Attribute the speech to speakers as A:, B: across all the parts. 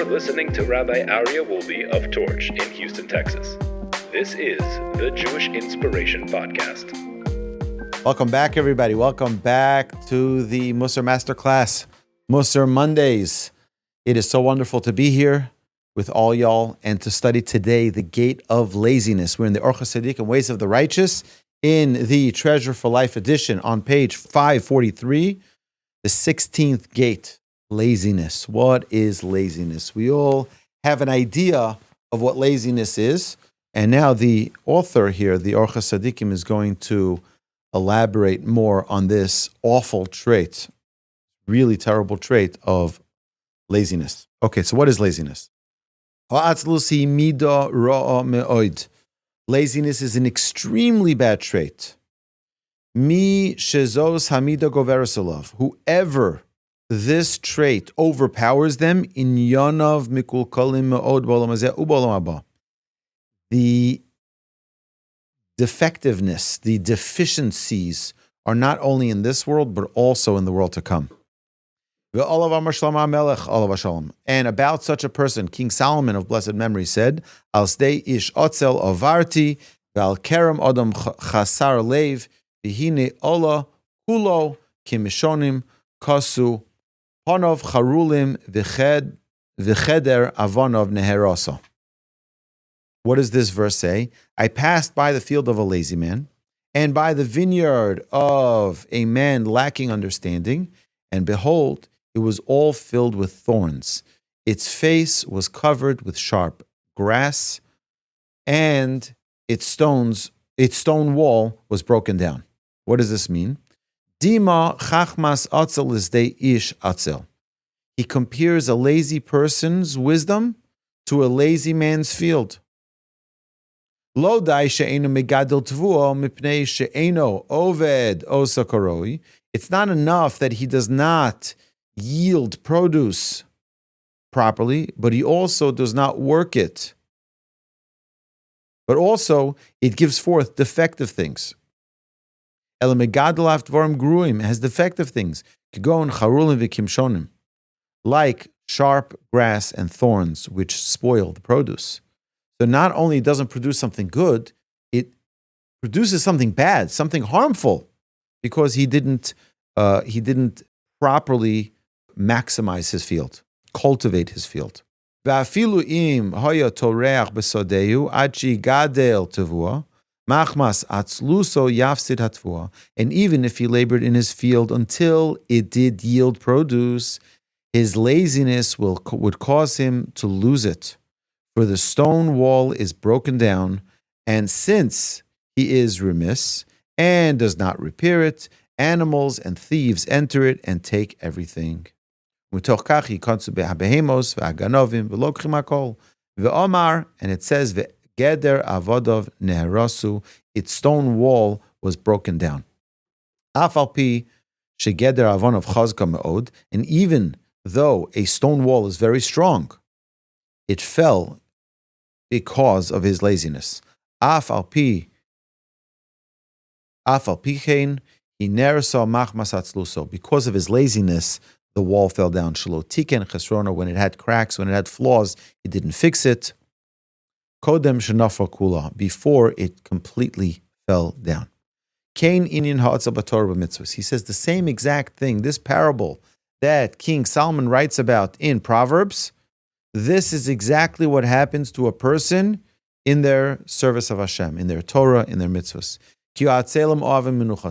A: You're listening to Rabbi Aryeh Wolbe of Torch in Houston, Texas. This is the Jewish Inspiration Podcast.
B: Welcome back, everybody. Welcome back to the Mussar Masterclass, Mussar Mondays. It is so wonderful to be here with all y'all and to study today the gate of laziness. We're in the Orchos Tzaddikim, Ways of the Righteous, in the Treasure for Life edition on page 543, the 16th gate, laziness. What is laziness? We all have an idea of what laziness is, and now the author here, the Orchos Tzaddikim, is going to elaborate more on this awful trait, really terrible trait of laziness. Okay, so what is laziness? Laziness is an extremely bad trait. Whoever this trait overpowers them, the defectiveness, the deficiencies are not only in this world, but also in the world to come. And about such a person, King Solomon of blessed memory said, Al stei ish otzel avarti, val kerem odom chasar lev, v'hine ola kulo kimishonim kasu, honov charulim v'cheder avonov neherasa. What does this verse say? I passed by the field of a lazy man, and by the vineyard of a man lacking understanding, and behold, it was all filled with thorns. Its face was covered with sharp grass, and its stone wall was broken down. What does this mean? Dima chachmas atzel lisdei ish atzel. He compares a lazy person's wisdom to a lazy man's field. Lo dai she'eno megadol tvuo mipnei she'eno oved osa koroi. It's not enough that he does not yield produce properly, but he also does not work it. But also, it gives forth defective things. El megadol af dvarim gruim has defective things. Kigon charulim v'kimshonim, like sharp grass and thorns, which spoil the produce. So not only doesn't produce something good, it produces something bad, something harmful, because he didn't properly maximize his field, cultivate his field. And even if he labored in his field until it did yield produce, his laziness would cause him to lose it. For the stone wall is broken down, and since he is remiss and does not repair it, animals and thieves enter it and take everything. And it says, V'geder avodov neherasu, its stone wall was broken down. Afalpi shegeder avonov chazka me'od, and even though a stone wall is very strong, it fell because of his laziness. Afalpi chen, he nerasa machmas atzluso. Because of his laziness, the wall fell down. Shelo tiken chesrona, when it had cracks, when it had flaws, he didn't fix it. Kodem shenafa kula, before it completely fell down. Kain inyan ha'atzal b'Torah b'mitzvahs. He says the same exact thing. This parable that King Solomon writes about in Proverbs, this is exactly what happens to a person in their service of Hashem, in their Torah, in their mitzvahs.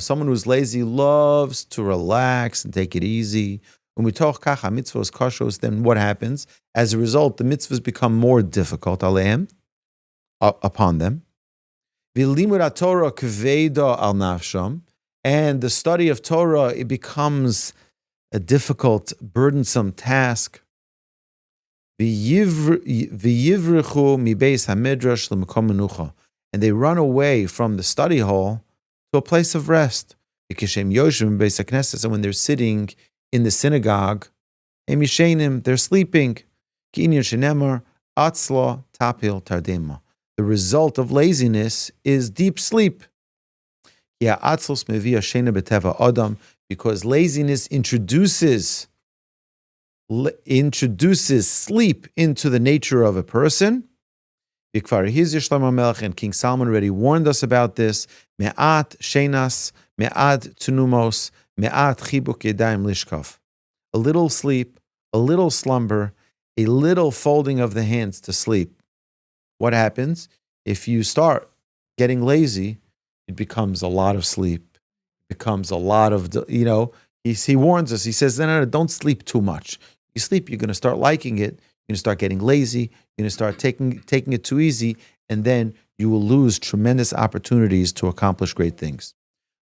B: Someone who's lazy loves to relax and take it easy. When we talk kacha mitzvahs kashos, then what happens? As a result, the mitzvahs become more difficult upon them. And the study of Torah, it becomes a difficult, burdensome task. And they run away from the study hall to a place of rest. And when they're sitting in the synagogue, they're sleeping. The result of laziness is deep sleep. Because laziness introduces introduces sleep into the nature of a person. And King Solomon already warned us about this. Me'at shenas, me'at tunumos, me'at chibuk yadayim lishkov. A little sleep, a little slumber, a little folding of the hands to sleep. What happens? If you start getting lazy, it becomes a lot of sleep. It becomes a lot of, he warns us. He says, no, don't sleep too much. You sleep, you're going to start liking it. You're going to start getting lazy. You're going to start taking it too easy. And then you will lose tremendous opportunities to accomplish great things.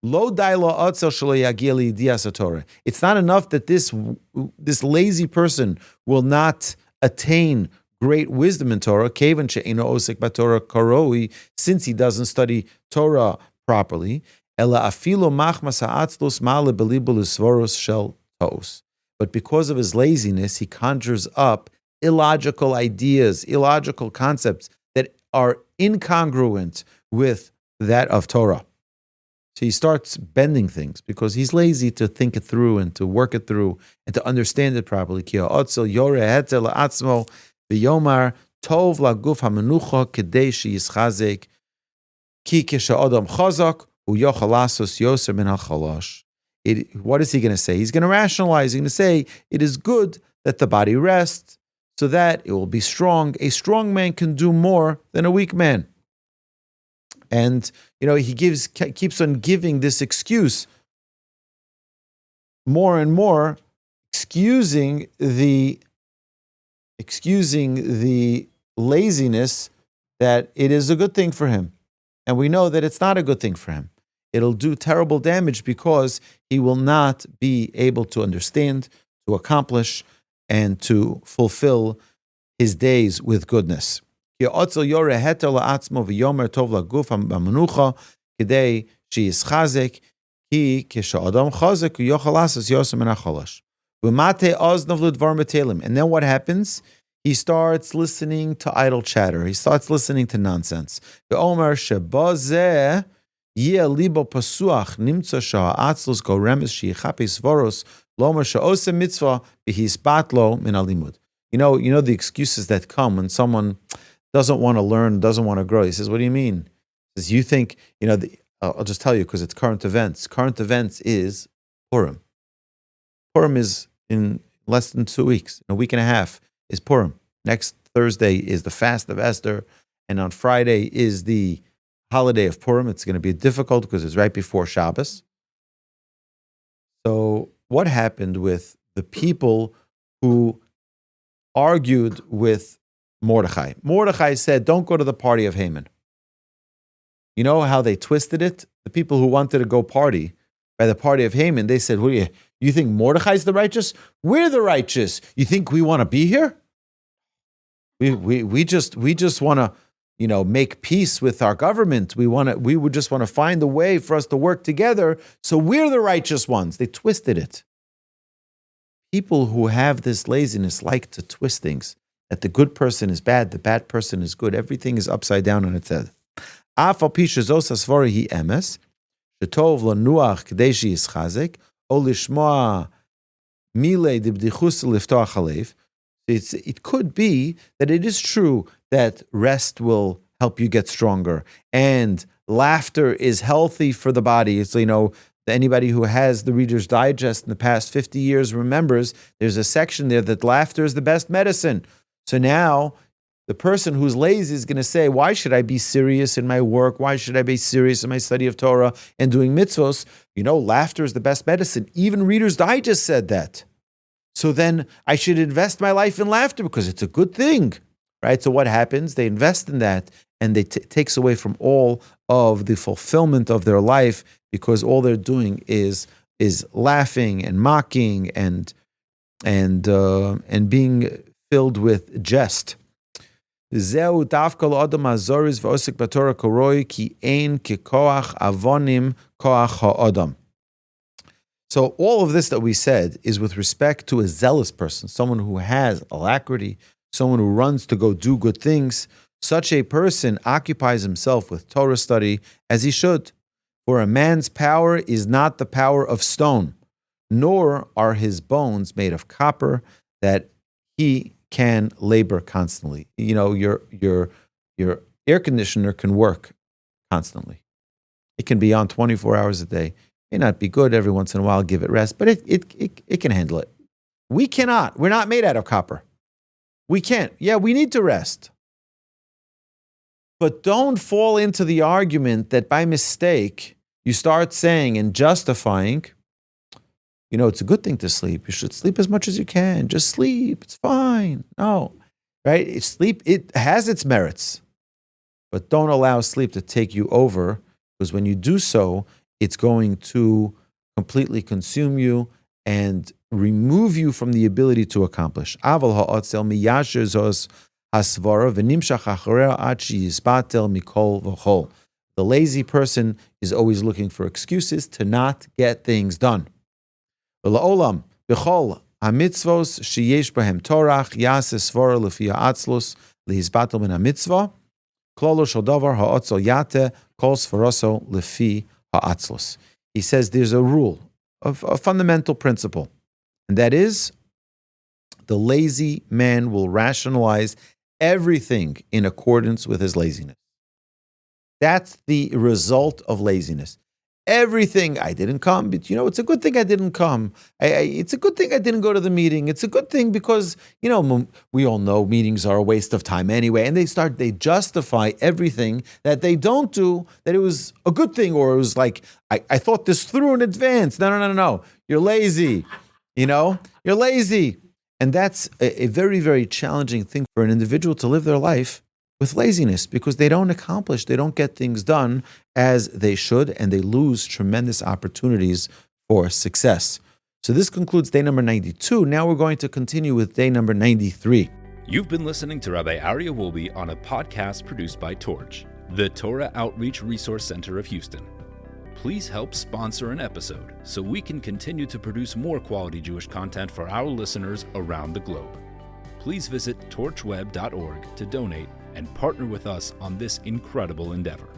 B: It's not enough that this lazy person will not attain great wisdom in Torah, since he doesn't study Torah properly. But because of his laziness, he conjures up illogical ideas, illogical concepts that are incongruent with that of Torah. So he starts bending things because he's lazy to think it through and to work it through and to understand it properly. V'yomar tov laguf hamenucha kedei sheyischazek ki k'sha'adam chazak u'yochal lasos yoser min hachalash. What is he going to say? He's going to rationalize. He's going to say it is good that the body rests so that it will be strong. A strong man can do more than a weak man. And he keeps on giving this excuse more and more, excusing the laziness that it is a good thing for him. And we know that it's not a good thing for him. It'll do terrible damage because he will not be able to understand, to accomplish, and to fulfill his days with goodness. He starts listening to idle chatter. He starts listening to nonsense. The excuses that come when someone doesn't want to learn, doesn't want to grow. He says, what do you mean? He says, you think, I'll just tell you because it's current events. Current events is Purim. Purim is in less than 2 weeks. In a week and a half is Purim. Next Thursday is the fast of Esther. And on Friday is the holiday of Purim. It's going to be difficult because it's right before Shabbos. So what happened with the people who argued with Mordechai? Mordechai said, don't go to the party of Haman. You know how they twisted it? The people who wanted to go party by the party of Haman, they said, you think Mordechai's the righteous? We're the righteous. You think we want to be here? We just want to, make peace with our government. We would just want to find a way for us to work together. So we're the righteous ones. They twisted it. People who have this laziness like to twist things. That the good person is bad, the bad person is good. Everything is upside down on its head. It could be that it is true that rest will help you get stronger, and laughter is healthy for the body. So, anybody who has the Reader's Digest in the past 50 years remembers there's a section there that laughter is the best medicine. So now the person who's lazy is going to say, why should I be serious in my work? Why should I be serious in my study of Torah and doing mitzvahs? Laughter is the best medicine. Even Reader's Digest said that. So then I should invest my life in laughter because it's a good thing, right? So what happens? They invest in that and they takes away from all of the fulfillment of their life because all they're doing is laughing and mocking and being filled with jest. So all of this that we said is with respect to a zealous person, someone who has alacrity, someone who runs to go do good things. Such a person occupies himself with Torah study as he should. For a man's power is not the power of stone, nor are his bones made of copper. that he can labor constantly. You know, your air conditioner can work constantly. It can be on 24 hours a day. May not be good every once in a while, give it rest, but it can handle it. We cannot. We're not made out of copper. We can't. Yeah, we need to rest. But don't fall into the argument that by mistake you start saying and justifying, you know, it's a good thing to sleep. You should sleep as much as you can. Just sleep. It's fine. No, right? Sleep, it has its merits. But don't allow sleep to take you over, because when you do so, it's going to completely consume you and remove you from the ability to accomplish. The lazy person is always looking for excuses to not get things done. V'la'olam b'chol hamitzvos sheyesh bahem torach yaseh svara lefi ha'atzlus lehizbatel min hamitzvah klolo shel davar ha'otzel yate kol svaraso lefi ha'atzlus. He says there's a rule, a fundamental principle, and that is the lazy man will rationalize everything in accordance with his laziness. That's the result of laziness. Everything, I didn't come, but it's a good thing I didn't come. It's a good thing I didn't go to the meeting. It's a good thing because, we all know meetings are a waste of time anyway. And they justify everything that they don't do, that it was a good thing, or it was like, I thought this through in advance. No. You're lazy. You're lazy. And that's a very, very challenging thing for an individual to live their life with laziness, because they don't accomplish, they don't get things done as they should, and they lose tremendous opportunities for success. So this concludes day number 92. Now we're going to continue with day number 93.
A: You've been listening to Rabbi Aryeh Wolbe on a podcast produced by Torch, the Torah Outreach Resource Center of Houston. Please help sponsor an episode so we can continue to produce more quality Jewish content for our listeners around the globe. Please visit torchweb.org to donate and partner with us on this incredible endeavor.